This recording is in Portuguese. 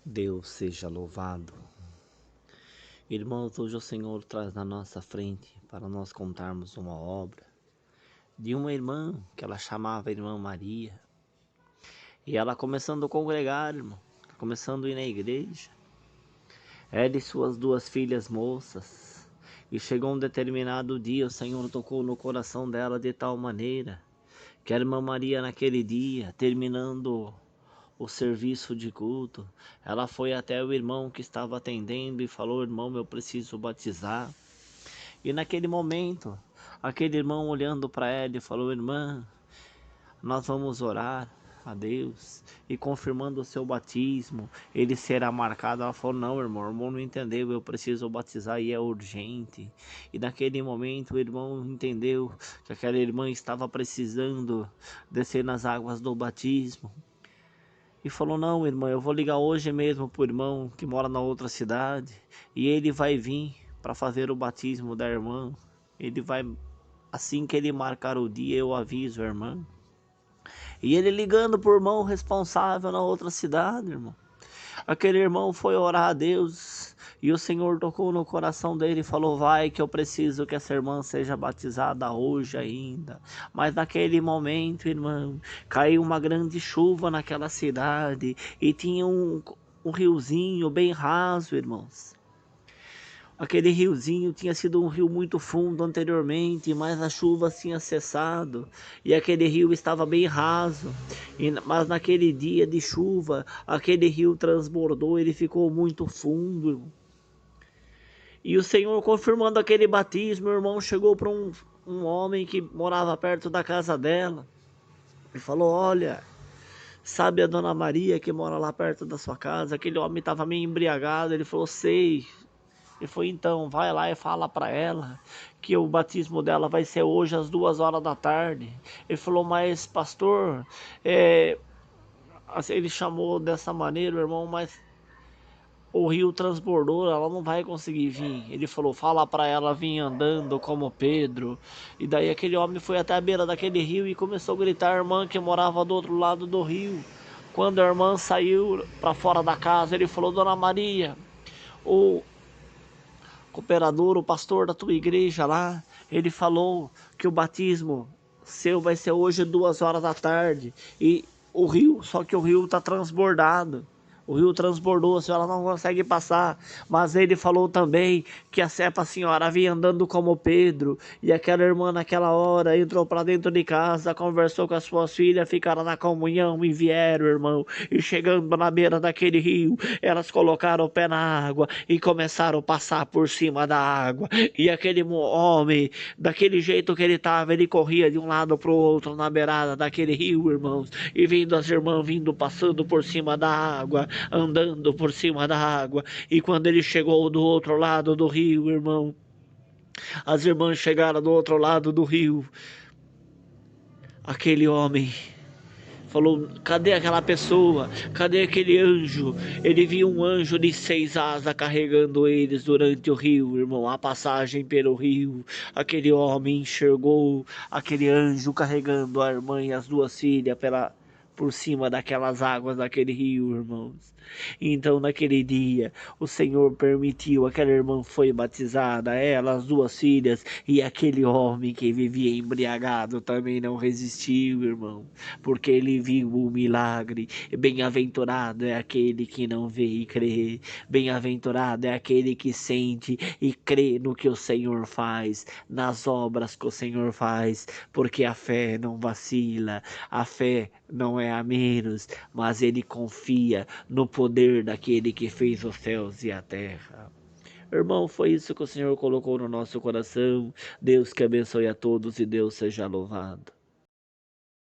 Deus seja louvado. Irmãos, hoje o Senhor traz na nossa frente para nós contarmos uma obra de uma irmã que ela chamava Irmã Maria. E ela começando a congregar, irmão, começando a ir na igreja. Ela e suas duas filhas moças. E chegou um determinado dia, o Senhor tocou no coração dela de tal maneira que a Irmã Maria naquele dia, terminando o serviço de culto, ela foi até o irmão que estava atendendo e falou: irmão, eu preciso batizar. E naquele momento, aquele irmão olhando para ela e falou: irmã, nós vamos orar a Deus e confirmando o seu batismo, ele será marcado. Ela falou: não, irmão, o irmão não entendeu, eu preciso batizar e é urgente. E naquele momento o irmão entendeu que aquela irmã estava precisando descer nas águas do batismo. E falou: não, irmã, eu vou ligar hoje mesmo pro irmão que mora na outra cidade. E ele vai vir para fazer o batismo da irmã. Ele vai, assim que ele marcar o dia, eu aviso a irmã. E ele ligando pro irmão responsável na outra cidade, irmão. Aquele irmão foi orar a Deus. E o Senhor tocou no coração dele e falou: vai que eu preciso que essa irmã seja batizada hoje ainda. Mas naquele momento, irmão, caiu uma grande chuva naquela cidade. E tinha um riozinho bem raso, irmãos. Aquele riozinho tinha sido um rio muito fundo anteriormente, mas a chuva tinha cessado e aquele rio estava bem raso. Mas naquele dia de chuva, aquele rio transbordou, ele ficou muito fundo. E o Senhor confirmando aquele batismo, o irmão chegou para um homem que morava perto da casa dela e falou: olha, sabe a Dona Maria que mora lá perto da sua casa? Aquele homem estava meio embriagado. Ele falou: sei. E foi: então, vai lá e fala para ela que o batismo dela vai ser hoje às 2 horas da tarde. Ele falou: mas pastor, assim, ele chamou dessa maneira o irmão, mas o rio transbordou, ela não vai conseguir vir. Ele falou: fala para ela vir andando como Pedro. E daí aquele homem foi até a beira daquele rio e começou a gritar a irmã que morava do outro lado do rio. Quando a irmã saiu para fora da casa, ele falou: Dona Maria, o cooperador, o pastor da tua igreja lá, ele falou que o batismo seu vai ser hoje 2 horas da tarde. E o rio, só que o rio está transbordado. O rio transbordou, a senhora não consegue passar. Mas ele falou também que a senhora vinha andando como Pedro. E aquela irmã naquela hora entrou para dentro de casa, conversou com as suas filhas, ficaram na comunhão e vieram, irmão. E chegando na beira daquele rio, elas colocaram o pé na água e começaram a passar por cima da água. E aquele homem, daquele jeito que ele estava, ele corria de um lado para o outro na beirada daquele rio, irmãos. E vindo as irmãs, vindo, passando por cima da água, andando por cima da água. E quando ele chegou do outro lado do rio, irmão, as irmãs chegaram do outro lado do rio. Aquele homem falou: cadê aquela pessoa? Cadê aquele anjo? Ele viu um anjo de 6 asas carregando eles durante o rio, irmão, a passagem pelo rio. Aquele homem enxergou aquele anjo carregando a irmã e as duas filhas por cima daquelas águas daquele rio, irmãos. Então naquele dia o Senhor permitiu, aquela irmã foi batizada, ela, as duas filhas, e aquele homem que vivia embriagado também não resistiu, irmão, porque ele viu o milagre. Bem-aventurado é aquele que não vê e crê, bem-aventurado é aquele que sente e crê no que o Senhor faz, nas obras que o Senhor faz, porque a fé não vacila, a fé não é a menos, mas ele confia no poder daquele que fez os céus e a terra. Irmão, foi isso que o Senhor colocou no nosso coração. Deus que abençoe a todos e Deus seja louvado.